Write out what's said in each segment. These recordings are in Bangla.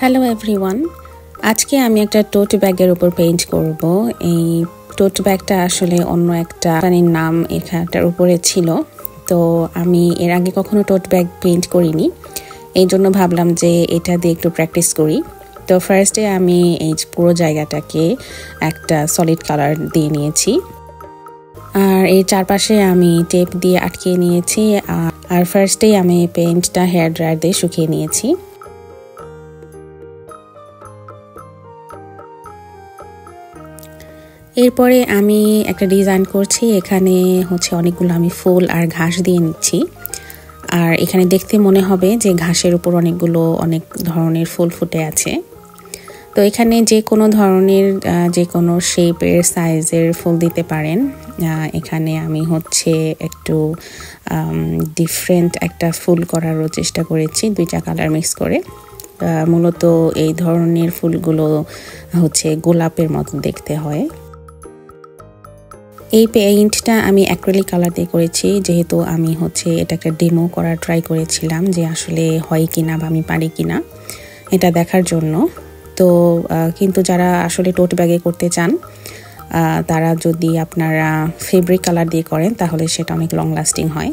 হ্যালো এভরিওয়ান, আজকে আমি একটা টোট ব্যাগের উপর পেইন্ট করব। এই টোট ব্যাগটা আসলে অন্য একটা কোম্পানির নাম এখানটার উপরে ছিল, তো আমি এর আগে কখনো টোট ব্যাগ পেইন্ট করিনি, এই জন্য ভাবলাম যে এটা দিয়ে একটু প্র্যাকটিস করি। তো ফার্স্টে আমি এই পুরো জায়গাটাকে একটা সলিড কালার দিয়ে নিয়েছি, আর এই চারপাশে আমি টেপ দিয়ে আটকিয়ে নিয়েছি। আর ফার্স্টেই আমি পেইন্টটা হেয়ার ড্রায়ার দিয়ে শুকিয়ে নিয়েছি। এরপরে আমি একটা ডিজাইন করছি, এখানে অনেকগুলো আমি ফুল আর ঘাস দিয়ে নিচ্ছি। আর এখানে দেখতে মনে হবে যে ঘাসের উপর অনেক ধরনের ফুল ফুটে আছে। তো এখানে যে কোনো ধরনের যে কোনো শেপের সাইজের ফুল দিতে পারেন। এখানে আমি একটু ডিফারেন্ট একটা ফুল করারও চেষ্টা করেছি, দুইটা কালার মিক্স করে। মূলত এই ধরনের ফুলগুলো গোলাপের মতো দেখতে হয়। এই পেইন্টটা আমি অ্যাক্রিলিক কালার দিয়ে করেছি, যেহেতু আমি এটাকে ডেমো করার ট্রাই করেছিলাম যে আসলে হয় কিনা বা আমি পারি কিনা এটা দেখার জন্য। তো কিন্তু যারা আসলে টোট ব্যাগে করতে চান, তারা যদি আপনারা ফেব্রিক কালার দিয়ে করেন তাহলে সেটা অনেক লং লাস্টিং হয়।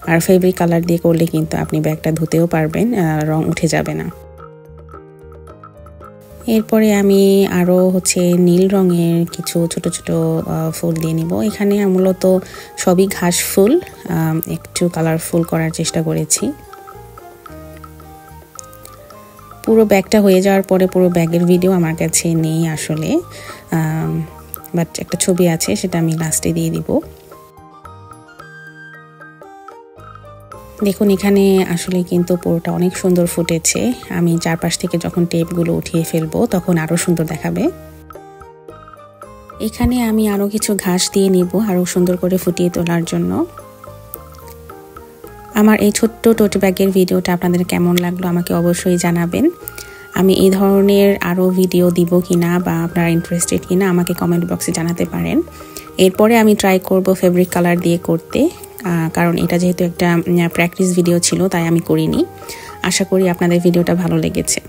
আর ফেব্রিক কালার দিয়ে করলে কিন্তু আপনি ব্যাগটা ধুতেও পারবেন, রং উঠে যাবে না। এরপরে আমি আরও নীল রঙের কিছু ছোট ছোট ফুল দিয়ে নিব। এখানে মূলত সবই ঘাস ফুল, একটু কালারফুল করার চেষ্টা করেছি। পুরো ব্যাগটা হয়ে যাওয়ার পরে পুরো ব্যাগের ভিডিও আমার কাছে নেই আসলে, বাট একটা ছবি আছে, সেটা আমি লাস্টে দিয়ে দিব। দেখুন এখানে আসলে কিন্তু পুরোটা অনেক সুন্দর ফুটেছে। আমি চারপাশ থেকে যখন টেপগুলো উঠিয়ে ফেলবো তখন আরও সুন্দর দেখাবে। এখানে আমি আরও কিছু ঘাস দিয়ে নিব আরও সুন্দর করে ফুটিয়ে তোলার জন্য। আমার এই ছোট্ট টোট ব্যাগের ভিডিওটা আপনাদের কেমন লাগলো আমাকে অবশ্যই জানাবেন। আমি এই ধরনের আরও ভিডিও দিব কিনা বা আপনারা ইন্টারেস্টেড কিনা আমাকে কমেন্ট বক্সে জানাতে পারেন। এরপরে আমি ট্রাই করব ফেব্রিক কালার দিয়ে করতে, কারণ এটা যেহেতু একটা প্র্যাকটিস ভিডিও ছিল তাই আমি করিনি। আশা করি আপনাদের ভিডিওটা ভালো লেগেছে।